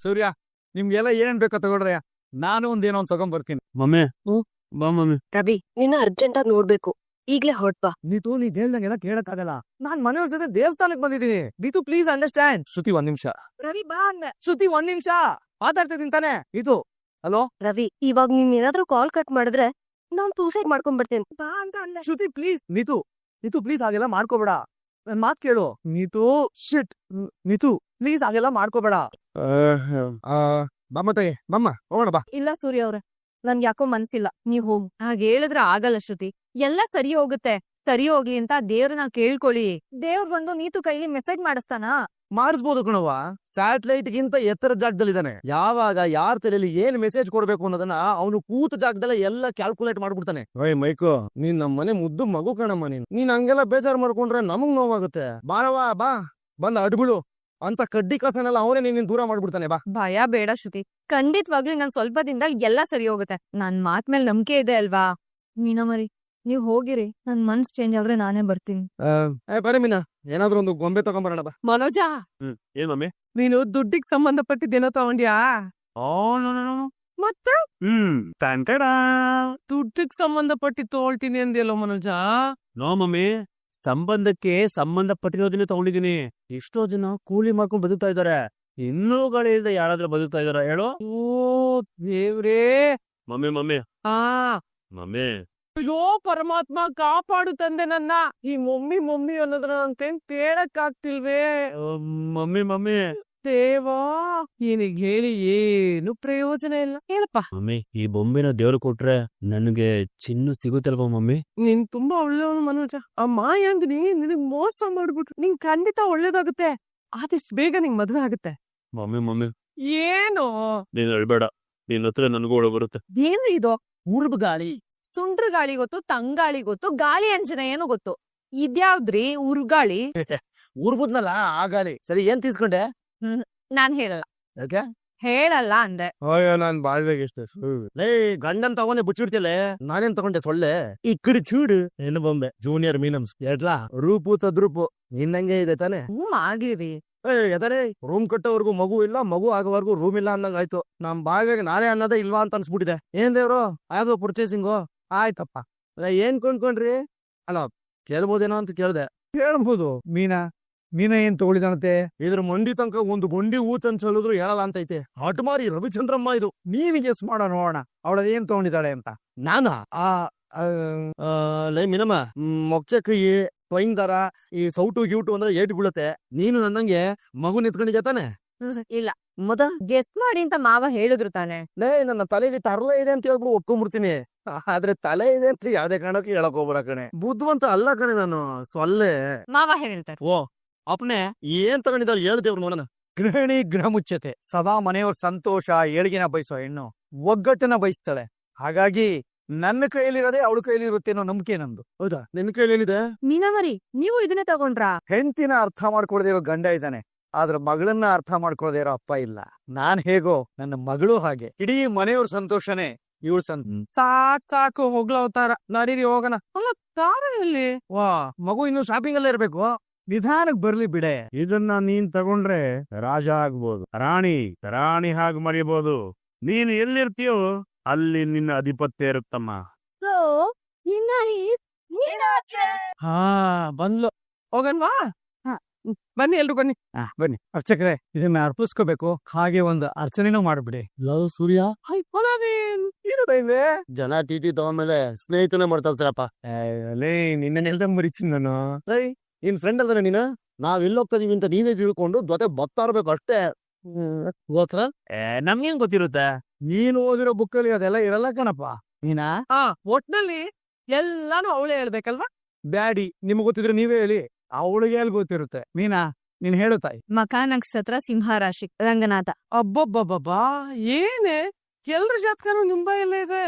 ಸೂರ್ಯ, ನಿಮ್ಗೆಲ್ಲ ಏನೇನ್ ಬೇಕೋ ತಗೊಳ್ರಿ. ನಾನು ಒಂದೇನೋ ಒಂದ್ ತಗೊಂಡ್ಬರ್ತೀನಿ. ಮಮ್ಮಿ ಬಾ ಮಮ್ಮಿ. ರವಿ, ನಿನ್ನ ಅರ್ಜೆಂಟ್ ಆಗಿ ನೋಡ್ಬೇಕು, ಈಗ್ಲೇ ಹೊರಟ್ಬಾ. ನೀತು ನೀ ಹೇಳ್ದಂಗೆಲ್ಲ ಕೇಳಕ್ಕಾಗಲ್ಲ. ನಾನ್ ಮನೆಯವ್ರ ಜೊತೆ ದೇವಸ್ಥಾನಕ್ ಬಂದಿದ್ದೀನಿ. Neetu please understand. ಶ್ರುತಿ ಒಂದ್ ನಿಮಿಷ. ರವಿ ಬಾ ಅಂದೆ. ಶ್ರುತಿ ಒಂದ್ ನಿಮಿಷ ಮಾತಾಡ್ತಿದ್ದೀನಿ ತಾನೆ. ಇದು ಹಲೋ ರವಿ, ಇವಾಗ ನೀನ್ ಏನಾದ್ರೂ ಕಾಲ್ ಕಟ್ ಮಾಡಿದ್ರೆ ನಾನ್ ಸೂಸೈಡ್ ಮಾಡ್ಕೊಂಡ್ಬಿಡ್ತೇನೆ. ಬಾ ಅಂತ ಅಂದೆ. ಶ್ರುತಿ ಪ್ಲೀಸ್. ನೀತು ನೀತು ಪ್ಲೀಸ್ ಹಾಗೆಲ್ಲ ಮಾಡ್ಕೋಬೇಡ. ನನ್ ಮಾತ್ ಕೇಳು. ನೀತು ಶಿಟ್. ನೀತು ಪ್ಲೀಸ್ ಹಾಗೆಲ್ಲ ಮಾಡ್ಕೋಬೇಡ. ಬಮ್ಮತ್ತೆ ಬಮ್ಮ ಹೋಗೋಣ ಬಾ. ಇಲ್ಲ ಸೂರ್ಯ ಅವ್ರೆ, ನನ್ಗೆ ಯಾಕೋ ಮನ್ಸಿಲ್ಲ, ನೀವ್ ಹೋಗಿ. ಹಾಗೆ ಹೇಳಿದ್ರೆ ಆಗಲ್ಲ ಶ್ರುತಿ. ಎಲ್ಲ ಸರಿ ಹೋಗುತ್ತೆ. ಸರಿ ಹೋಗ್ಲಿ ಅಂತ ದೇವ್ರನ್ನ ಕೇಳ್ಕೊಳ್ಳಿ. ದೇವ್ರ ಬಂದು ನೀತು ಕೈಲಿ ಮೆಸೇಜ್ ಮಾಡಿಸ್ತಾನ. ಮಾಡಿಸ್ಬೋದು ಕಣವ್ವ. ಸ್ಯಾಟಲೈಟ್ ಗಿಂತ ಎತ್ತರ ಜಾಗದಲ್ಲಿದ್ದಾನೆ. ಯಾವಾಗ ಯಾರ ತಲೆಯಲ್ಲಿ ಏನ್ ಮೆಸೇಜ್ ಕೊಡ್ಬೇಕು ಅನ್ನೋದನ್ನ ಅವನು ಕೂತ ಜಾಗದಲ್ಲೇ ಎಲ್ಲ ಕ್ಯಾಲ್ಕುಲೇಟ್ ಮಾಡ್ಬಿಡ್ತಾನೆ. ಓಯ್ ಮೈಕೋ, ನೀನ್ ನಮ್ಮ ಮನೆ ಮುದ್ದು ಮಗು ಕಣಮ್ಮ. ನೀನ್ ಹಂಗೆಲ್ಲ ಬೇಜಾರ್ ಮಾಡ್ಕೊಂಡ್ರೆ ನಮಗ್ ನೋವಾಗುತ್ತೆ. ಬಾರವಾ ಬಾ, ಬಂದ್ ಅಡ್ಬಿಡು ಅಂತ ಕಡ್ಡಿ ಕಸನೆಲ್ಲ ಅವನೇ ನೀನ್ ದೂರ ಮಾಡ್ಬಿಡ್ತಾನೆ. ಬಾ. ಭಯ ಬೇಡ ಶ್ರುತಿ, ಖಂಡಿತವಾಗ್ಲೂ ನನ್ ಸ್ವಲ್ಪ ದಿನದಲ್ಲಿ ಎಲ್ಲ ಸರಿ ಹೋಗುತ್ತೆ. ನನ್ ಮಾತ್ ಮೇಲೆ ನಂಬಿಕೆ ಇದೆ ಅಲ್ವಾ? ಮೀನಾ ಮರಿ, ನೀವ್ ಹೋಗಿರಿ. ನನ್ ಮನ್ಸ್ ಚೇಂಜ್ ಆದ್ರೆ ನಾನೇ ಬರ್ತೀನಿ. ಬರೀ ಮೀನಾ, ಏನಾದ್ರೂ ಒಂದು ಗೊಂಬೆ ತಗೊಂಬರೋಣ ಬಾ. ಮನೋಜ, ಏನ್ ಮಮ್ಮಿ? ನೀನು ದುಡ್ಡಿಗೆ ಸಂಬಂಧಪಟ್ಟಿದ್ದೇನೋ ತಗೊಂಡ್ಯಾ? ಮತ್ತೆ ದುಡ್ಡಿಗೆ ಸಂಬಂಧಪಟ್ಟಿ ತಗೊಳ್ತೀನಿ ಅಂದ್ಯಲ್ಲೋ ಮನೋಜ. ನೋ ಮಮ್ಮಿ, ಸಂಬಂಧಕ್ಕೆ ಸಂಬಂಧಪಟ್ಟಿರೋದನ್ನ ತಗೊಂಡಿದೀನಿ. ಎಷ್ಟೋ ಜನ ಕೂಲಿ ಮಾಡ್ಕೊಂಡು ಬದುಕ್ತಾ ಇದಾರೆ. ಇನ್ನೂ ಗಳಿಲ್ದೆ ಯಾರಾದ್ರೂ ಬದುಕ್ತಾ ಇದಾರ ಹೇಳು? ಓ ದೇವ್ರೇ. ಮಮ್ಮಿ ಮಮ್ಮಿ ಹಾ, ಮಮ್ಮಿ. ಅಯ್ಯೋ ಪರಮಾತ್ಮ, ಕಾಪಾಡು ತಂದೆ ನನ್ನ. ಈ ಮಮ್ಮಿ ಮಮ್ಮಿ ಅನ್ನೋದ್ರ ಅಂತೇನ್ ಕೇಳಕ್ ಆಗ್ತಿಲ್ವೇ? ಮಮ್ಮಿ ಮಮ್ಮಿ ದೇವಾ, ಏನಿಗ್ ಹೇಳಿ ಏನು ಪ್ರಯೋಜನ ಇಲ್ಲ. ಹೇಳಪ್ಪ. ಮಮ್ಮಿ, ಈ ಬೊಂಬೆನ ದೇವ್ರು ಕೊಟ್ರೆ ನನಗೆ ಚಿನ್ನು ಸಿಗುತ್ತಲ್ವಾ ಮಮ್ಮಿ? ನೀನ್ ತುಂಬಾ ಒಳ್ಳೆಯವನು ಮನೋಜ. ಆ ಮಾಯಾಂಗಿನಿ ನಿನಗ್ ಮೋಸ ಮಾಡ್ಬಿಟ್ರು. ನಿಂಗ್ ಖಂಡಿತ ಒಳ್ಳೇದಾಗುತ್ತೆ. ಆದಷ್ಟು ಬೇಗ ನಿಂಗ್ ಮದ್ವೆ ಆಗುತ್ತೆ. ಮಮ್ಮಿ ಮಮ್ಮಿ ಏನು ನೀನ್ ಹೇಳ್ಬೇಡ. ನಿನ್ ಹತ್ರ ನನಗೂ ಒಳ ಬರುತ್ತೆ. ಏನ್ರಿ ಇದು? ಊರ್ಬ್ ಗಾಳಿ. ಸುಂಡ್ರ ಗಾಳಿ ಗೊತ್ತು, ತಂಗಾಳಿ ಗೊತ್ತು, ಗಾಳಿ ಅಂಜನ ಏನು ಗೊತ್ತು. ಇದ್ಯಾವ್ದ್ರಿ ಉರ್ಗಾಳಿ? ಊರ್ಬುದ್ನಲ್ಲ ಆ ಗಾಳಿ. ಸರಿ, ಏನ್ ತೀಸ್ಕೊಂಡೆ? ನಾನ್ ಹೇಳಲ್ಲ. ಯಾಕೆ ಹೇಳಲ್ಲ ಅಂದೆ. ಅಯ್ಯೋ, ನಾನ್ ಬಾಳ್ಬೇಕು ಇಷ್ಟ. ಲೇ, ಗಂಡನ್ ತಗೊಂಡೆ ಬುಚ್ಚಿಡ್ತಿಲ್ಲ. ನಾನೇನ್ ತಗೊಂಡೆ ಸೊಳ್ಳೆ. ಈ ಕಡೆ ಚೂಡು ಹೆಣ್ಣು ಬೊಂಬೆ ಜೂನಿಯರ್ ಮೀನಮ್ಸ್. ಎಡ್ಲಾ ರೂಪು ತದ್ರೂಪು ನಿನ್ನಂಗೆ ಇದೆ ತಾನೆ. ಆಗಿರಿ. ಎದಾರೆ ರೂಮ್ ಕಟ್ಟೋವರ್ಗು ಮಗು ಇಲ್ಲ, ಮಗು ಆಗೋವರ್ಗು ರೂಮ್ ಇಲ್ಲ ಅನ್ನಂಗ ಆಯ್ತು. ನಮ್ ಬಾವಿಗೆ ನಾನೇ ಅನ್ನೋದೇ ಇಲ್ವಾ ಅಂತ ಅನ್ಸ್ಬಿಟ್ಟಿದೆ. ಏನ್ ದೇವ್ರು, ಯಾವ್ದೋ ಪರ್ಚೇಸಿಂಗು ಆಯ್ತಪ್ಪ. ಏನ್ ಕೊಂಡ್ಕೊಂಡ್ರಿ? ಅಲ್ಲ, ಕೇಳ್ಬೋದೇನೋ ಅಂತ ಕೇಳ್ದೆ. ಕೇಳ್ಬೋದು. ಮೀನಾ ಏನ್ ತಗೊಳಿದಾನತೆ? ಇದ್ರ ಮಂಡಿ ತನಕ ಒಂದು ಗೊಂಡಿ ಊತ್ ಅನ್ಸಲಿದ್ರು ಹೇಳಲ್ಲ ಅಂತೈತೆ. ಹಠಮಾರಿ ರವಿಚಂದ್ರಮ್ಮ ಇದು. ನೀನ್ ಗೆಸ್ ಮಾಡೋ ನೋಡೋಣ ಅವಳ ಏನ್ ತಗೊಂಡಿದ್ದಾಳೆ ಅಂತ. ನಾನ ಲೈ ಮಿನಮ್ಮ, ಮೊಚ್ಚ ಕೈ ಟ್ವೈಂಗ್ ದಾರ, ಈ ಸೌಟು ಗ್ಯೂಟು ಅಂದ್ರೆ ಏಟ್ ಬೀಳುತ್ತೆ. ನೀನು ನನ್ನಂಗೆ ಮಗು ನಿಂತ್ಕೊಂಡಿದ್ಯಾ ತಾನೆ? ಇಲ್ಲ, ಗೆಸ್ ಮಾಡಿ ಅಂತ ಮಾವ ಹೇಳಿದ್ರು ತಾನೆ. ಲೇ, ನನ್ನ ತಲೆಯಲ್ಲಿ ತರಲೆ ಇದೆ ಅಂತ ಹೇಳ್ಬಿಡು ಒಪ್ಕೊಂಡ್ಬಿಡ್ತೀನಿ. ಆದ್ರೆ ತಲೆ ಇದೆ ಅಂತ ಯಾವ್ದೇ ಕಾರಣಕ್ಕೆ ಹೇಳಕ್ ಹೋಗ್ಬೇಡ ಕಣೆ. ಬುದ್ಧಿವಂತ ಅಲ್ಲ ಕಣೆ ನಾನು, ಸೊಲ್ಲೆ. ಮಾವ ಹೇಳ್ತಾರೆ. ಓ ಅಪ್ನೆ, ಏನ್ ತಗೊಂಡಿದ್ದಾಳೆ ಹೇಳ್ದೇವ್ರು ನೋಡೋಣ. ಗೃಹಿಣಿ ಗೃಹ ಮುಚ್ಚತೆ, ಸದಾ ಮನೆಯವ್ರ ಸಂತೋಷ ಏಳ್ಗಿನ ಬಯಸೋ ಹೆಣ್ಣು, ಒಗ್ಗಟ್ಟನ್ನ ಬಯಸ್ತಾಳೆ. ಹಾಗಾಗಿ ನನ್ನ ಕೈಯಲ್ಲಿರೋದೇ ಅವಳ ಕೈಯಲ್ಲಿ ಇರುತ್ತೆ ಅನ್ನೋ ನಂಬಿಕೆ ನಂದು. ಹೌದಾ? ನಿನ್ನ ಕೈಯಲ್ಲಿದೆ? ಮೀನಾ ಮರಿ, ನೀವು ಇದನ್ನೇ ತಗೊಂಡ್ರಾ? ಹೆಂಡತಿನ ಅರ್ಥ ಮಾಡ್ಕೊಳ್ದೇ ಇರೋ ಗಂಡ ಇದ್ದಾನೆ, ಆದ್ರೆ ಮಗಳನ್ನ ಅರ್ಥ ಮಾಡ್ಕೊಳ್ದೇ ಇರೋ ಅಪ್ಪ ಇಲ್ಲ. ನಾನ್ ಹೇಗೋ ನನ್ನ ಮಗಳು ಹಾಗೆ. ಇಡೀ ಮನೆಯವ್ರ ಸಂತೋಷನೇ ಇವಳು ಸಾಕು ಹೋಗ್ಲವತಾರ. ನಡೀರಿ ಹೋಗೋಣ. ಅಲ್ಲ, ಕಾರ ಎಲ್ಲಿ? ವಾ, ಮಗು ಇನ್ನು ಶಾಪಿಂಗ್ ಅಲ್ಲೇ ಇರ್ಬೇಕು. ನಿಧಾನಕ್ ಬರ್ಲಿ ಬಿಡೆ. ಇದನ್ನ ನೀನ್ ತಗೊಂಡ್ರೆ ರಾಜ ಆಗ್ಬೋದು, ರಾಣಿ ಹಾಗೆ ಮರಿಬಹುದು. ನೀನ್ ಎಲ್ಲಿರ್ತೀಯೋ ಅಲ್ಲಿ ನಿನ್ನ ಅಧಿಪತ್ಯ ಇರುತ್ತಮ್ಮ. ಹಾ, ಬಂದ್ಲು. ಹೋಗನ್ವಾ? ಬನ್ನಿ ಎಲ್ರು ಬನ್ನಿ. ಬನ್ನಿ ಅರ್ಚಕ್ರೆ, ಇದನ್ನ ಅರ್ಪಿಸ್ಕೋಬೇಕು. ಹಾಗೆ ಒಂದು ಅರ್ಚನೆನೂ ಮಾಡ್ಬಿಡಿ. ಲವ್ ಸೂರ್ಯ. ಜನ ಟಿಟಿ ತಗೊಂಡ್ಮೇಲೆ ಸ್ನೇಹಿತನೇ ಮಾಡ್ತಾರಪ್ಪ. ಲೇ, ನಿನ್ನೆಲ್ದಂಗ್ ಮರಿತೀನಿ ನಾನು. ನಿನ್ ಫ್ರೆಂಡ್ ಅಲ್ದಾನೆ ನೀನು. ನಾವ್ ಎಲ್ಲೋಗ್ತಾ ಇದೀವಿ ಅಂತ ನೀನೇ ತಿಳ್ಕೊಂಡು ಜೊತೆ ಬರ್ತಾ ಇರ್ಬೇಕು ಅಷ್ಟೇ. ಗೊತ್ತಾ? ನಮ್ಗೇನ್ ಗೊತ್ತಿರುತ್ತೆ? ನೀನು ಓದಿರೋ ಬುಕ್ಕಲ್ಲಿ ಅದೆಲ್ಲ ಇರಲ್ಲ ಕಣಪ್ಪ. ನೀನಾ ಒಟ್ನಲ್ಲಿ ಎಲ್ಲಾನು ಅವಳೇ ಹೇಳ್ಬೇಕಲ್ವಾ? ಬ್ಯಾಡಿ, ನಿಮ್ಗೆ ಗೊತ್ತಿದ್ರೆ ನೀವೇ ಹೇಳಿ. ಅವಳಿಗೆ ಎಲ್ಲಿ ಗೊತ್ತಿರುತ್ತೆ. ಮೀನಾ, ನೀನ್ ಹೇಳು ತಾಯಿ. ಮಖ ನಕ್ಷತ್ರ ಸಿಂಹ ರಾಶಿ, ರಂಗನಾಥ. ಅಬ್ಬಬ್ಬಬ್ಬಾ, ಏನೇ ಎಲ್ರ ಜಾತಕನು ನಿಂಬ ಎಲ್ಲ ಇದೆ.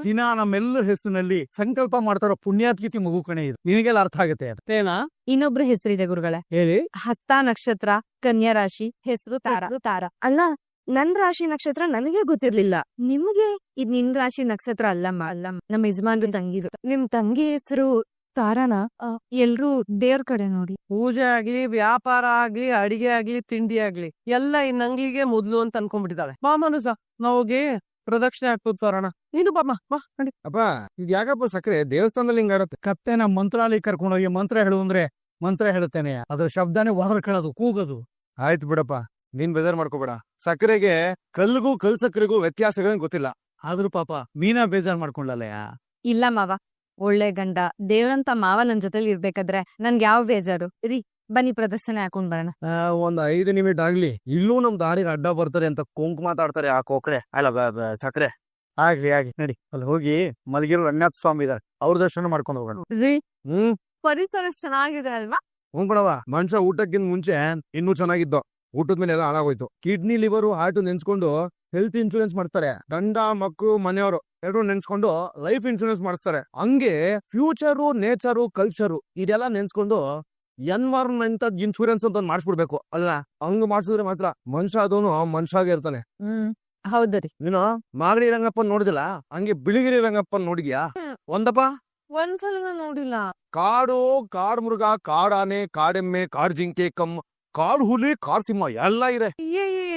ದಿನ ನಮ್ಮೆಲ್ಲರ ಹೆಸರಿನಲ್ಲಿ ಸಂಕಲ್ಪ ಮಾಡ್ತಾರೋ ಪುಣ್ಯಾತ್ಗಿತಿ ಮಗು ಕಣೆ ಇದು. ನಿನಗೆಲ್ಲ ಅರ್ಥ ಆಗುತ್ತೆ ಅದೇನಾ? ಇನ್ನೊಬ್ರು ಹೆಸರಿದೆ ಗುರುಗಳೇ, ಹೇಳಿ. ಹಸ್ತ ನಕ್ಷತ್ರ, ಕನ್ಯಾ ರಾಶಿ, ಹೆಸರು ತಾರ. ಅಲ್ಲ, ನನ್ ರಾಶಿ ನಕ್ಷತ್ರ ನನಗೆ ಗೊತ್ತಿರ್ಲಿಲ್ಲ. ನಿಮ್ಗೆ ಇದ್ ನಿನ್ ರಾಶಿ ನಕ್ಷತ್ರ ಅಲ್ಲಮ್ಮ. ನಮ್ಮ ಯಜಮಾನ್ರ ತಂಗಿದು. ನಿಮ್ ತಂಗಿ ಹೆಸರು ತಾರಾನ ಎಲ್ರೂ ದೇವ್ರ ಕಡೆ ನೋಡಿ. ಪೂಜೆ ಆಗ್ಲಿ ವ್ಯಾಪಾರ ಆಗ್ಲಿ ಅಡಿಗೆ ಆಗ್ಲಿ ತಿಂಡಿ ಆಗ್ಲಿ ಎಲ್ಲ ಈ ನಂಗ್ಲಿಗೆ ಮೊದ್ಲು ಅಂತ ಅನ್ಕೊಂಡ್ಬಿಟ್ಟಿದ್ದಾಳೆ. ಬಾ ಮನುಜ ನಾವ್ಗೆ ಪ್ರದಕ್ಷಿಣೆ ಹಾಕ್ಬಿಟ್ಟು ಬರೋಣ. ನೀನು ಬಾಮ್ಮ ಬಾ ನಡಿ. ಅಪ್ಪ ಇದು ಯಾಕಪ್ಪ ಸಕ್ಕರೆ ದೇವಸ್ಥಾನದಲ್ಲಿ ಹಿಂಗಾಡತ್ತೆ? ಕತ್ತೆನ ಮಂತ್ರಾಲಯ ಕರ್ಕೊಂಡೋಗಿ ಮಂತ್ರ ಹೇಳು ಅಂದ್ರೆ ಮಂತ್ರ ಹೇಳುತ್ತೇನೆ, ಅದ್ರ ಶಬ್ದನೇ ಕೇಳೋದು ಕೂಗೋದು. ಆಯ್ತು ಬಿಡಪ್ಪ, ನೀನ್ ಬೇಜಾರ್ ಮಾಡ್ಕೋಬೇಡ. ಸಕ್ಕರೆಗೆ ಕಲ್ಗೂ ಕಲ್ ಸಕ್ಕರೆಗೂ ವ್ಯತ್ಯಾಸಗಳೇನ್ ಗೊತ್ತಿಲ್ಲ. ಆದ್ರೂ ಪಾಪ ಮೀನಾ ಬೇಜಾರ್ ಮಾಡ್ಕೊಂಡಲ್ಲಯ್ಯ. ಇಲ್ಲ ಮಾವ, ಒಳ್ಳೆ ಗಂಡ ದೇವ್ರಂತ ಮಾವ ನನ್ ಜೊತೆಲಿ ಇರ್ಬೇಕಾದ್ರೆ ನನ್ಗೆ ಯಾವ ಬೇಜಾರು. ಬನ್ನಿ ಪ್ರದರ್ಶನ ಹಾಕೊಂಡ್ ಬರೋಣ. ಒಂದ್ 5 ನಿಮಿಷ ಆಗ್ಲಿ, ಇಲ್ಲೂ ನಮ್ ದಾರಿಗೆ ಅಡ್ಡ ಬರ್ತಾರೆ ಅಂತ ಕೊಂಕ್ ಮಾತಾಡ್ತಾರೆ ಆ ಕೊಕ್ರೆ ಅಲ್ಲ ಸಕ್ಕರೆ. ಆಗ್ಲಿ ನಡಿ, ಅಲ್ಲಿ ಹೋಗಿ ಮಲಗಿರೋ ರಂಗನಾಥ ಸ್ವಾಮಿ ಇದಾರೆ, ಅವ್ರ ದರ್ಶನ ಮಾಡ್ಕೊಂಡು ಹೋಗೋಣ. ಹ್ಮ್ ಪರಿಸರ ಚೆನ್ನಾಗಿದೆ ಅಲ್ವಾ? ಬಿಡವ, ಮನುಷ್ಯ ಊಟಕ್ಕಿಂತ ಮುಂಚೆ ಇನ್ನೂ ಚೆನ್ನಾಗಿದ್ದು, ಊಟದ ಮೇಲೆ ಎಲ್ಲ ಹಾಳಾಗೋಯ್ತು. ಕಿಡ್ನಿ ಲಿವರ್ ಹಾರ್ಟ್ ನೆನ್ಸ್ಕೊಂಡು ಹೆಲ್ತ್ ಇನ್ಶೂರೆನ್ಸ್ ಮಾಡ್ತಾರೆ. ಗಂಡ ಮಕ್ಕಳು ಮನೆಯವರು ಎರಡು ನೆನ್ಸ್ಕೊಂಡು ಲೈಫ್ ಇನ್ಶೂರೆನ್ಸ್ ಮಾಡಿಸ್ತಾರೆ. ಹಂಗೆ ಫ್ಯೂಚರು ನೇಚರು ಕಲ್ಚರು ಇದೆಲ್ಲ ನೆನ್ಸ್ಕೊಂಡು ಎನ್ವೈರನ್ಮೆಂಟ್ ಇನ್ಶೂರೆನ್ಸ್ ಅಂತ ಮಾಡಿಸ್ಬಿಡ್ಬೇಕು ಅಲ್ಲ. ಹಂಗ ಮಾಡ್ಸಿದ್ರೆ ಮಾತ್ರ ಮನುಷ್ಯ ಅದವನು ಮನುಷ್ಯಾಗೆ ಇರ್ತಾನೆ. ಹೌದ್ರಿ. ನೀನು ಮಾಗಡಿ ರಂಗಪ್ಪನ್ ನೋಡಿದಿಲ್ಲ, ಹಂಗೆ ಬಿಳಿಗಿರಿ ರಂಗಪ್ಪನ್ ನೋಡಿದ್ಯಾ? ಒಂದಪ್ಪ ಒಂದ್ಸಲ ನೋಡಿಲ್ಲ. ಕಾಡು ಮೃಗ, ಕಾಡಾನೆ, ಕಾಡೆಮ್ಮೆ, ಕಾಡ್ ಜಿಂಕೆ, ಕಾಡು ಹುಲಿ, ಕಾಡ್ ಸಿಂಹ ಎಲ್ಲ ಇದೆ.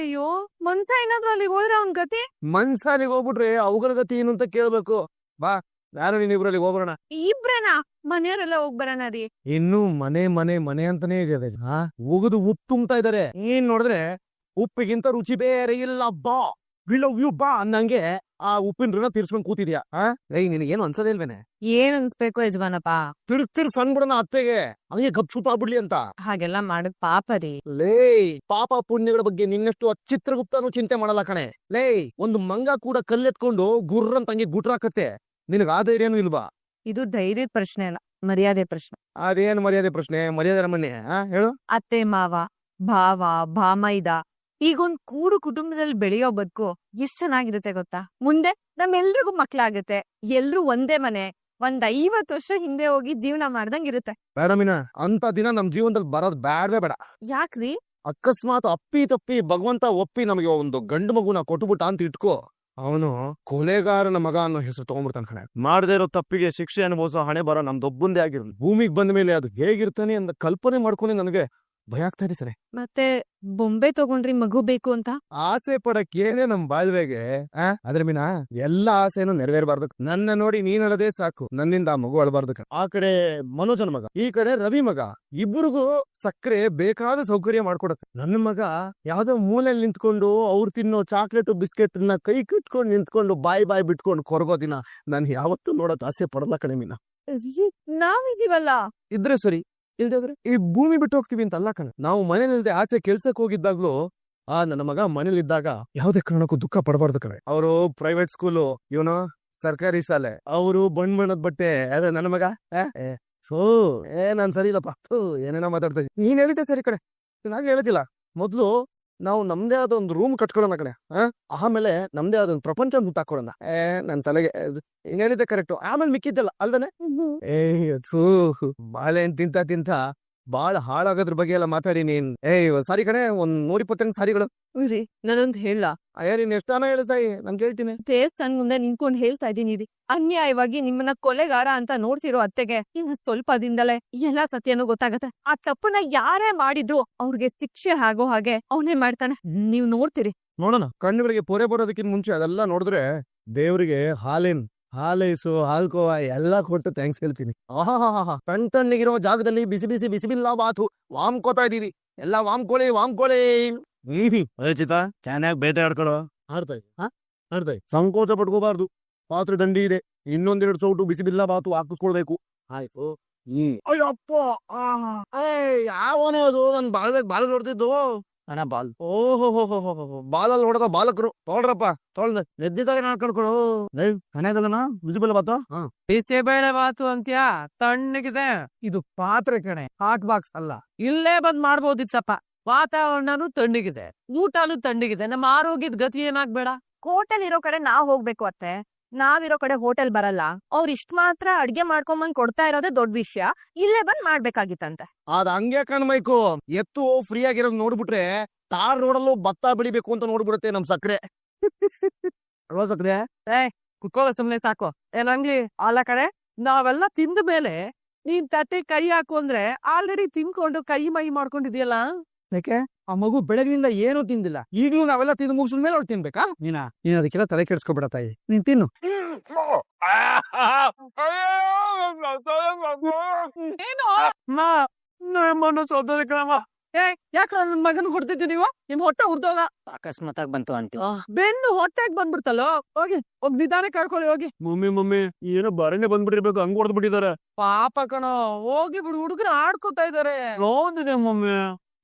ಅಯ್ಯೋ ಮನ್ಸ ಏನಾದ್ರು ಅಲ್ಲಿಗೆ ಹೋದ್ರೆ ಅವ್ನ್ ಗತಿ? ಮನ್ಸಾಲಿಗೆ ಹೋಗ್ಬಿಟ್ರೆ ಅವುಗಳ ಗತಿ ಏನು ಅಂತ ಕೇಳ್ಬೇಕು. ಬಾ, ನಾನು ನೀನಿಬ್ರಲ್ಲಿ ಹೋಗ್ಬರೋಣ. ಇಬ್ರನಾ? ಮನೆಯವರೆಲ್ಲ ಹೋಗ್ಬರೋಣ ರೀ. ಇನ್ನು ಮನೆ ಅಂತಾನೆ ಇದೆ. ಉಗಿದು ಉಪ್ಪು ತುಂಬ್ತಾ ಇದಾರೆ. ಏನ್ ನೋಡಿದ್ರೆ ಉಪ್ಪಿಗಿಂತ ರುಚಿ ಬೇರೆ ಇಲ್ಲ. ಬಾ ಬಾ ಅನ್ನಂಗೆ ಆ ಉಪ್ಪಿನ ಋಣ ತೀರ್ಸ್ಕೊಂಡ್ ಕೂತಿದ್ಯಾ? ನಿನಗೇನು ಅನ್ಸದೇ ಇಲ್ವೇನೆ? ಏನ್ ಅನ್ಸ್ಬೇಕು ಯಜಮಾನಪ್ಪ? ತಿರ್ಸ್ ಅನ್ಬಿಡೋಣ ಅತ್ತೆಗೆ, ಹಂಗೆ ಗಪ್ಸುಪ್ ಆಗ್ಬಿಡ್ಲಿ ಅಂತ. ಹಾಗೆಲ್ಲ ಮಾಡಕ್ ಪಾಪ ರೀ. ಲೇ, ಪಾಪ ಪುಣ್ಯಗಳ ಬಗ್ಗೆ ನಿನ್ನಷ್ಟು ಅಚ್ಚಿತ್ರಗುಪ್ತನೂ ಚಿಂತೆ ಮಾಡಲ್ಲ ಕಣೆ. ಲೇ, ಒಂದು ಮಂಗ ಕೂಡ ಕಲ್ಲೆತ್ಕೊಂಡು ಗುರ್ರಂತ ಹಂಗೆ ಗುಟ್ರಾಕತ್ತೆ. ನಿನಗ ಆ ಧೈರ್ಯನೂ ಇಲ್ವಾ? ಇದು ಧೈರ್ಯದ ಪ್ರಶ್ನೆ ಅಲ್ಲ, ಮರ್ಯಾದೆ ಪ್ರಶ್ನೆ. ಅದೇನ್ ಮರ್ಯಾದೆ ಪ್ರಶ್ನೆ? ಮರ್ಯಾದೆ ಮನೆ ಹೇಳು. ಅತ್ತೆ ಮಾವ, ಭಾವ, ಭಾಮೈದ ಈಗೊಂದ್ ಕುಟುಂಬದಲ್ಲಿ ಬೆಳೆಯೋ ಬದುಕು ಎಷ್ಟ್ ಚೆನ್ನಾಗಿರುತ್ತೆ ಗೊತ್ತಾ? ಮುಂದೆ ನಮ್ಮೆಲ್ರಿಗೂ ಮಕ್ಳಾಗತ್ತೆ, ಎಲ್ರು ಒಂದೇ ಮನೆ, ಒಂದ್ 50 ವರ್ಷ ಹಿಂದೆ ಹೋಗಿ ಜೀವನ ಮಾಡ್ದಂಗಿರುತ್ತೆ. ಬೇಡ ಮೀನಾ, ಅಂತ ದಿನ ನಮ್ ಜೀವನದಲ್ಲಿ ಬರೋದ್ ಬ್ಯಾಡ್ವೇ ಬೇಡ. ಯಾಕ್ರಿ? ಅಕಸ್ಮಾತ್ ಅಪ್ಪಿ ತಪ್ಪಿ ಭಗವಂತ ಒಪ್ಪಿ ನಮಗೆ ಒಂದು ಗಂಡು ಮಗುನ ಕೊಟ್ಬಿಟ್ಟ ಅಂತ ಇಟ್ಕೋ, ಅವನು ಕೊಲೆಗಾರನ ಮಗ ಅನ್ನೋ ಹೆಸರು ತಗೊಂಡ್ಬಿಡ್ತಾನೆ ಕಣೆ. ಮಾಡದೇ ಇರೋ ತಪ್ಪಿಗೆ ಶಿಕ್ಷೆ ಅನುಭವಿಸೋ ಹಣೆ ಬರೋ ನಮ್ದೊಬ್ಬಂದೇ ಆಗಿರಲಿ. ಭೂಮಿಗೆ ಬಂದ ಮೇಲೆ ಅದು ಹೇಗಿರ್ತಾನೆ ಅಂತ ಕಲ್ಪನೆ ಮಾಡ್ಕೊಂಡು ನನಗೆ ಭಯ ಆಗ್ತಾ ಇದೆ ಸರಿ. ಮತ್ತೆ ಬೊಂಬೆ ತಗೊಂಡ್ರಿ ಮಗು ಬೇಕು ಅಂತ ಆಸೆ ಪಡಕ್ ಏನೇ ನಮ್ ಬಾಳ್ವೆಗೆ. ಆದ್ರೆ ಮೀನಾ, ಎಲ್ಲ ಆಸೆನೂ ನೆರವೇರಬಾರ್ದು. ನನ್ನ ನೋಡಿ ನೀನಲ್ಲದೆ ಸಾಕು, ನನ್ನಿಂದ ಆ ಮಗು ಅಳಬಾರ್ದು. ಆ ಕಡೆ ಮನೋಜನ ಮಗ, ಈ ಕಡೆ ರವಿ ಮಗ, ಇಬ್ಬರಿಗೂ ಸಕ್ಕರೆ ಬೇಕಾದ ಸೌಕರ್ಯ ಮಾಡ್ಕೊಡತ್ತೆ. ನನ್ನ ಮಗ ಯಾವ್ದೋ ಮೂಲೆಯಲ್ಲಿ ನಿಂತ್ಕೊಂಡು ಅವ್ರು ತಿನ್ನೋ ಚಾಕ್ಲೇಟ್ ಬಿಸ್ಕೆಟ್ ನ ಕೈ ಕಟ್ಕೊಂಡು ನಿಂತ್ಕೊಂಡು ಬಾಯಿ ಬಿಟ್ಕೊಂಡು ಕೊರಗೋ ದಿನ ನಾನು ಯಾವತ್ತೂ ನೋಡಕ್ ಆಸೆ ಪಡಲ್ಲ ಕಣೆ ಮೀನಾ. ನಾವಿದೀವಲ್ಲ. ಇದ್ರೆ ಸರಿ, ಇಲ್ದಾದ್ರೆ ಈ ಭೂಮಿ ಬಿಟ್ಟು ಹೋಗ್ತೀವಿ ಅಂತ ಅಲ್ಲ ಕಣ. ನಾವು ಮನೇಲಿಲ್ದೆ ಆಚೆ ಕೆಲ್ಸಕ್ಕೆ ಹೋಗಿದ್ದಾಗ್ಲೂ ನನ್ನ ಮಗ ಮನೇಲಿದ್ದಾಗ ಯಾವುದೇ ಕಾರಣಕ್ಕೂ ದುಃಖ ಪಡಬಾರ್ದು ಕಣೆ. ಅವರು ಪ್ರೈವೇಟ್ ಸ್ಕೂಲು, ಇವನು ಸರ್ಕಾರಿ ಶಾಲೆ, ಅವರು ಬಣ್ಣದ ಬಟ್ಟೆ. ಅದೇ ನನ್ನ ಮಗ ನಾನ್ ಸರಿ ಇಲ್ಲಪ್ಪ, ಏನೇನೋ ಮಾತಾಡ್ತಾ ಇದ್ದೀನಿ. ನೀನ್ ಹೇಳಿದ್ದೆ ಸರಿ ಕಡೆ, ನಾನು ಹೇಳ್ತಿಲ್ಲ. ಮೊದ್ಲು ನಾವು ನಮ್ದೇ ಆದ ಒಂದು ರೂಮ್ ಕಟ್ಕೊಳ್ಳೋಣ ಕಣೆ. ಆಮೇಲೆ ನಮ್ದೇ ಆದ ಒಂದು ಪ್ರಪಂಚ ಹುಟ್ಟಾಕೊಳ್ಳೋಣ. ನನ್ ತಲೆಗೆ ಹಿಂಗ್ ಹೇಳಿದ್ದೆ ಕರೆಕ್ಟು. ಆಮೇಲೆ ಮಿಕ್ಕಿದ್ದಲ್ಲ ಅಲ್ವೇನೆ. ಬಾಳೆಹಣ್ಣು ತಿಂತ ಬಾಳ ಹಾಳಾಗೋದ್ರ ಬಗ್ಗೆ ಎಲ್ಲ ಮಾತಾಡಿ ನೀನ್. ಸಾರಿ ಕಣೆ, ಒಂದ್ 120 ಸಾರಿಗಳು. ನಾನೊಂದ್ ಹೇಳ. ನೀನ್ ಎಷ್ಟಾನ ಹೇಳ್ತಾಯಿ, ನಾನು ಕೇಳ್ತೀನಿ. ದೇವಸ್ಥಾನ ಮುಂದೆ ನಿಂತ್ಕೊಂಡ್ ಹೇಳ್ತಾ ಇದೀನಿ. ಅನ್ಯಾಯವಾಗಿ ನಿಮ್ಮನ್ನ ಕೊಲೆಗಾರ ಅಂತ ನೋಡ್ತಿರೋ ಅತ್ತೆಗೆ ಇನ್ನು ಸ್ವಲ್ಪ ದಿನದಲ್ಲೇ ಎಲ್ಲಾ ಸತ್ಯನೂ ಗೊತ್ತಾಗತ್ತೆ. ಆ ತಪ್ಪನ್ನ ಯಾರೇ ಮಾಡಿದ್ರು ಅವ್ರಿಗೆ ಶಿಕ್ಷೆ ಆಗೋ ಹಾಗೆ ಅವನೇ ಮಾಡ್ತಾನೆ. ನೀವ್ ನೋಡ್ತೀರಿ. ನೋಡೋಣ. ಕಣ್ಣುಗಳಿಗೆ ಪೊರೆ ಬರೋದಕ್ಕಿಂತ ಮುಂಚೆ ಅದೆಲ್ಲ ನೋಡಿದ್ರೆ ದೇವ್ರಿಗೆ ಹಾಲೈಸು ಹಾಲ್ಕೋವ ಎಲ್ಲ ಕೊಟ್ಟು ಥ್ಯಾಂಕ್ಸ್ ಹೇಳ್ತೀನಿ. ಆಹಾ, ಕಣ್ತಣ್ಣಿಗಿರೋ ಜಾಗದಲ್ಲಿ ಬಿಸಿಬಿಲ್ಲ ಬಾತು ವಾಮ್ಕೋತಾ ಇದೀವಿ. ಎಲ್ಲ ವಾಮ್ಕೋಳೆ. ಚಿತಾ, ಚೆನ್ನಾಗಿ ಬೇಟೆ ಆಡ್ಕೊಳೋ. ಆಡ್ತಾಯಿ ಸಂಕೋಚ ಪಡ್ಕೋಬಾರ್ದು. ಪಾತ್ರೆ ದಂಡಿ ಇದೆ, ಇನ್ನೊಂದೆರಡು ಸೌಟು ಬಿಸಿಬಿಲ್ಲ ಬಾತು ಹಾಕಿಸ್ಕೊಳ್ಬೇಕು. ಆಯ್ತು. ಅಯ್ಯಪ್ಪ, ಯಾವನೇ ಅದು ನನ್ ಬಾಲ್ ನೋಡ್ತಿದ್ದು? ಅಣ್ಣ ಬಾಲ್. ಓಹೋ, ಬಾಲಲ್ಲಿ ಹೊಡೆದ ಬಾಲಕರು ತೊಳ್ರಪ್ಪ, ಎದ್ದಿದ್ದಾರೆ ನಾಡ್ಕೊಳ್ಕೊಳು. ಮನೆಯದಲ್ಲನ ಬಿಸಿಬಿಲ್ಲ ಬಾತು. ಬಿಸಿಬೇಳೆ ಬಾತು ಅಂತ್ಯಾ? ತಣ್ಣಗಿದೆ. ಇದು ಪಾತ್ರೆ ಕಣೆ, ಹಾಟ್ ಬಾಕ್ಸ್ ಅಲ್ಲ. ಇಲ್ಲೇ ಬಂದ್ ಮಾಡ್ಬೋದಿತ್ತಪ್ಪ. ವಾತಾವರಣನೂ ತಣ್ಣಗಿದೆ, ಊಟನೂ ತಣ್ಣಗಿದೆ. ನಮ್ಮ ಆರೋಗ್ಯದ ಗತಿ ಏನಾಗ್ಬೇಡ. ಹೋಟೆಲ್ ಇರೋ ಕಡೆ ನಾವ್ ಹೋಗ್ಬೇಕು ಅತ್ತೆ. ನಾವಿರೋ ಕಡೆ ಹೋಟೆಲ್ ಬರಲ್ಲ. ಅವ್ರ ಇಷ್ಟ ಮಾತ್ರ ಅಡ್ಗೆ ಮಾಡ್ಕೊಂಬಂದ್ ಕೊಡ್ತಾ ಇರೋದೇ ದೊಡ್ಡ ವಿಷಯ. ಇಲ್ಲೇ ಬಂದ್ ಮಾಡ್ಬೇಕಾಗಿತ್ತಂತೆ. ಅದ್ ಹಂಗೆ ಕಣ್ಮೈಕು. ಎತ್ತು ಫ್ರೀ ಆಗಿರೋದ್ ನೋಡ್ಬಿಟ್ರೆ ತಾರ್ ರೋಡಲ್ಲೂ ಭತ್ತ ಬೆಳಿಬೇಕು ಅಂತ ನೋಡ್ಬಿಡುತ್ತೆ ನಮ್ ಸಕ್ರೆ. ಅಲ್ವಾ ಸಕ್ರೆ? ಕುತ್ಕೋಗ ಸುಮ್ನೆ ಸಾಕು. ಏನಂಗ್ಲಿ ಅಲ್ಲ ಕಡೆ, ನಾವೆಲ್ಲ ತಿಂದ ಮೇಲೆ ನೀನ್ ತಟ್ಟೆ ಕೈ ಹಾಕು ಅಂದ್ರೆ ಆಲ್ರೆಡಿ ತಿನ್ಕೊಂಡು ಕೈ ಮೈ ಮಾಡ್ಕೊಂಡಿದ್ಯಲ್ಲ. ಯಾಕೆ ಆ ಮಗು ಬೆಳಗಿನಿಂದ ಏನೂ ತಿಂದಿಲ್ಲ, ಈಗ್ಲೂ ನಾವೆಲ್ಲ ತಿಂದು ಮುಗಿಸಿದ ಮೇಲೆ ಅವ್ಳು ತಿನ್ಬೇಕಾ? ನೀನ್ ಅದಕ್ಕೆಲ್ಲ ತಲೆ ಕೆಡ್ಸ್ಕೊಬೇಡ ತಾಯಿ, ನೀನ್ ತಿನ್ನು. ಏನು ನಮ್ಮನ್ನು ಸೋದರಿಕರಮ್ಮ. ಯಾಕೆ ನನ್ ಮಗನ್ ಹೊಡ್ತಿದ್ದಿ ನೀವು? ನಿಮ್ ಹೊಟ್ಟೆ ಹುರ್ದೋಗ. ಅಕಸ್ಮಾತ್ ಆಗಿ ಬಂತು ಅಂತೀವಿ. ಬೆನ್ನು ಹೊಟ್ಟೆಗ್ ಬಂದ್ಬಿಡ್ತಲ್ಲೋ. ಹೋಗಿ ನಿಧಾನ ಕರ್ಕೊಳ್ಳಿ ಹೋಗಿ. ಮಮ್ಮಿ ಏನೋ ಬರನೆ ಬಂದ್ಬಿಟ್ಟಿರ್ಬೇಕು, ಹಂಗ್ ಹೊಡೆದ್ ಬಿಟ್ಟಿದಾರೆ. ಪಾಪ ಕಣೋ, ಹೋಗಿ ಬಿಡು, ಹುಡುಗರು ಆಡ್ಕೋತಾ ಇದಾರೆ. ನೋಡಿದೆ ಮಮ್ಮಿ.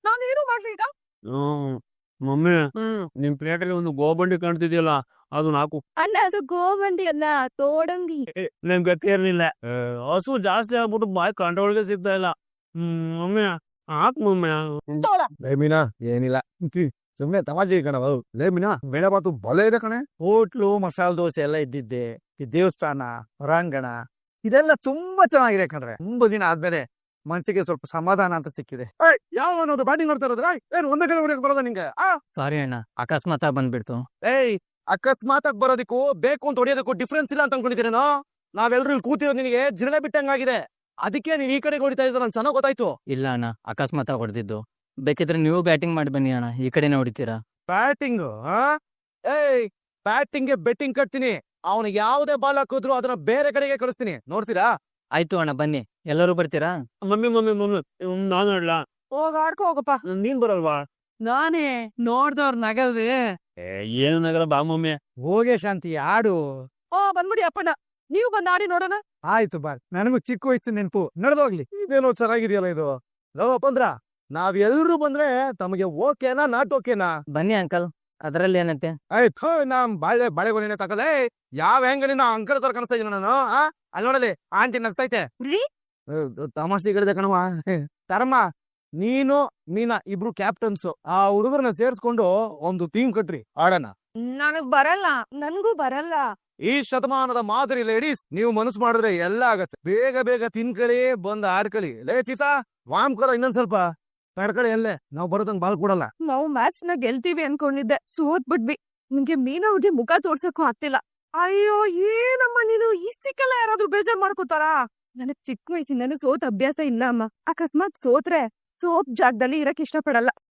ನಾನೇನು ಮಾಡ್ಲಿ ಈಗ? ಮಮ್ಮಿ, ನಿಮ್ ಪ್ಲೇಟಲ್ಲಿ ಒಂದು ಗೋಬಂಡಿ ಕಾಣ್ತಿದ್ಯಲ್ಲ, ಅದು ನಾಕು. ಅಣ್ಣ ಅದು ಗೋಬಂಡಿ ಅಲ್ಲ, ತೋಡಂಗಿ. ನನ್ ಗತಿ ಇರ್ಲಿಲ್ಲ. ಹಸು ಜಾಸ್ತಿ ಆಗ್ಬಿಟ್ಟು ಬಾಯ್ ಕಂಟ್ರೋಲ್ಗೆ ಸಿಗ್ತಾ ಇಲ್ಲ. ಮಮ್ಮಿ ಹಾಕ್ ಮಮ್ಮಿ. ಲೇ ಮೀನಾ, ಏನಿಲ್ಲ ಸುಮ್ನೆ ತಮಾಷೆ ಕಣವ. ಲೇ ಮೀನಾ, ಬೇಳೆ ಬಾತು ಬಲೆ ಇದೆ ಕಣೆ. ಹೋಟ್ಲು, ಮಸಾಲೆ ದೋಸೆ ಎಲ್ಲ ಇದ್ದಿದ್ದೆ, ಈ ದೇವಸ್ಥಾನ, ಹೊರಾಂಗಣ ಇದೆಲ್ಲ ತುಂಬಾ ಚೆನ್ನಾಗಿದೆ ಕಣ್ರೆ. ತುಂಬಾ ದಿನ ಆದ್ಮೇಲೆ ಮನ್ಸಿಗೆ ಸ್ವಲ್ಪ ಸಮಾಧಾನ ಅಂತ ಸಿಕ್ಕಿದೆ. ಯಾವ ಅನ್ನೋದು ಬ್ಯಾಟಿಂಗ್ ಮಾಡ್ತಾ ಇರೋದ್ರ? ಏನ್ ಒಂದೇ ಕಡೆ ಹೊಡಿಯಕ್ ಬರೋದ ನಿಂಗೆ? ಸಾರಿ ಅಣ್ಣ, ಅಕಸ್ಮಾತ್ ಆಗಿ ಬಂದ್ಬಿಡ್ತು. ಏಯ್, ಅಕಸ್ಮಾತ್ ಆಗಿ ಬರೋದಕ್ಕೂ ಬೇಕು ಅಂತ ಹೊಡಿಯೋದಕ್ಕೂ ಡಿಫ್ರೆನ್ಸ್ ಇಲ್ಲ ಅಂತ ಅನ್ಕೊಂಡಿದ್ದೀರೇನೋ? ನಾವೆಲ್ಲರೂ ಇಲ್ಲಿ ಕೂತಿರೋ ನಿನಗೆ ಜಿರಳೆ ಬಿಟ್ಟಂಗಾಗಿದೆ, ಅದಕ್ಕೆ ನೀನ್ ಈ ಕಡೆ ಹೊಡಿತಾ ಇದ್ರ ನಂಗೆ ಚೆನ್ನಾಗ್ ಗೊತ್ತಾಯ್ತು. ಇಲ್ಲ ಅಣ್ಣ, ಅಕಸ್ಮಾತ್ ಆಗಿ ಹೊಡೆದಿದ್ದು. ಬೇಕಿದ್ರೆ ನೀವು ಬ್ಯಾಟಿಂಗ್ ಮಾಡಿ ಬನ್ನಿ ಅಣ್ಣ, ಈ ಕಡೆನೇ ಹೊಡಿತೀರಾ. ಬ್ಯಾಟಿಂಗ್? ಏಯ್, ಬ್ಯಾಟಿಂಗ್ಗೆ ಬೆಟ್ಟಿಂಗ್ ಕಟ್ತೀನಿ. ಅವನಿಗೆ ಯಾವುದೇ ಬಾಲ್ ಹಾಕಿದ್ರು ಅದನ್ನ ಬೇರೆ ಕಡೆಗೆ ಕಳಿಸ್ತೀನಿ, ನೋಡ್ತೀರಾ? ಆಯ್ತು ಅಣ್ಣ, ಬನ್ನಿ. ಎಲ್ಲರೂ ಬರ್ತೀರಾ? ಮಮ್ಮಿ ನಾನು ಆಡ್ಲಾ? ಹೋಗ್ ಆಡ್ಕೋ ಹೋಗಪ್ಪ. ನೀನ್ ಬರಲ್ವಾ? ನಾನೇ ನೋಡ್ದವ್ರ ನಗಲ್ರಿ. ಏನು ನಗರ ಬಾ ಮಮ್ಮಿ. ಹೋಗೆ ಶಾಂತಿ, ಆಡು. ಬಂದ್ಬಿಡಿ ಅಪ್ಪಣ್ಣ, ನೀವು ಬಂದ್ ಆಡಿ ನೋಡೋಣ. ಆಯ್ತು ಬಾ, ನನಗೂ ಚಿಕ್ಕ ವಯಸ್ಸು ನೆನಪು, ನಡೆದೋಗ್ಲಿ. ಇದೇನೋ ಚೆನ್ನಾಗಿದೆಯಲ್ಲ ಇದು. ಲವ್ ಬಂದ್ರ ನಾವೆಲ್ಲರೂ ಬಂದ್ರೆ ತಮಗೆ ಓಕೆನಾ ನಾಟ್ ಓಕೆನಾ? ಬನ್ನಿ ಅಂಕಲ್, ಅದರಲ್ಲಿ ಏನಂತೆ? ಆಯ್ತು, ನಮ್ ಬಾಳೆಗೊನೆ ತಗಲೇ. ಯಾವ ಹೆಂಗನಿನ ಅಂಕಲ್ ತರ ಕಾಣಿಸ್ತಾ ಇದೀನಿ ನಾನು? ಅಲ್ಲಿ ನೋಡಲಿ, ಆಂಟಿ ನಗ್ಸೈತೆ. ತಮಾಷೆಗಳಿದೆ ಕಣವ. ತರಮ್ಮ, ನೀನು ಮೀನಾ ಇಬ್ರು ಕ್ಯಾಪ್ಟನ್ಸ್. ಆ ಹುಡುಗರನ್ನ ಸೇರ್ಸ್ಕೊಂಡು ಒಂದು ಟೀಮ್ ಕಟ್ರಿ, ಆಡೋಣ. ನನಗ್ ಬರಲ್ಲ, ನನ್ಗೂ ಬರಲ್ಲ. ಈ ಶತಮಾನದ ಮಾದರಿ ಲೇಡೀಸ್, ನೀವು ಮನಸ್ಸು ಮಾಡಿದ್ರೆ ಎಲ್ಲ ಆಗತ್ತೆ. ಬೇಗ ಬೇಗ ತಿನ್ಕಳಿ, ಬಂದ್ ಆಡ್ಕಳಿ. ಲೇ ಚೀತಾ, ವಾಮ್ ಕರ ಇನ್ನೊಂದ್ ಸ್ವಲ್ಪ ತಡ್ಕಳಿ. ಅಲ್ಲೇ ನಾವು ಬರೋದಂಗ್ ಬಾಲ್ ಕೊಡಲ್ಲ. ನಾವು ಮ್ಯಾಚ್ ನ ಗೆಲ್ತೀವಿ ಅನ್ಕೊಂಡಿದ್ದೆ, ಸೋತ್ ಬಿಡ್ವಿ. ನಿಮ್ಗೆ ಮೀನಾ ಹುಡ್ಗಿ ಮುಖ ತೋರ್ಸಕ್ಕೂ ಆಗ್ತಿಲ್ಲ. ಅಯ್ಯೋ, ಏನಮ್ಮ ನೀನು, ಇಷ್ಟಕ್ಕೆಲ್ಲ ಯಾರಾದ್ರೂ ಬೇಜಾರ್ ಮಾಡ್ಕೋತಾರಾ? ನನಗ್ ಚಿಕ್ಕ ವಯಸ್ಸಿಂದಾನು ಸೋತ್ ಅಭ್ಯಾಸ ಇಲ್ಲ ಅಮ್ಮ. ಅಕಸ್ಮಾತ್ ಸೋತ್ರೆ ಸೋಪ್ ಜಾಗದಲ್ಲಿ ಇರಕ್ ಇಷ್ಟಪಡಲ್ಲ.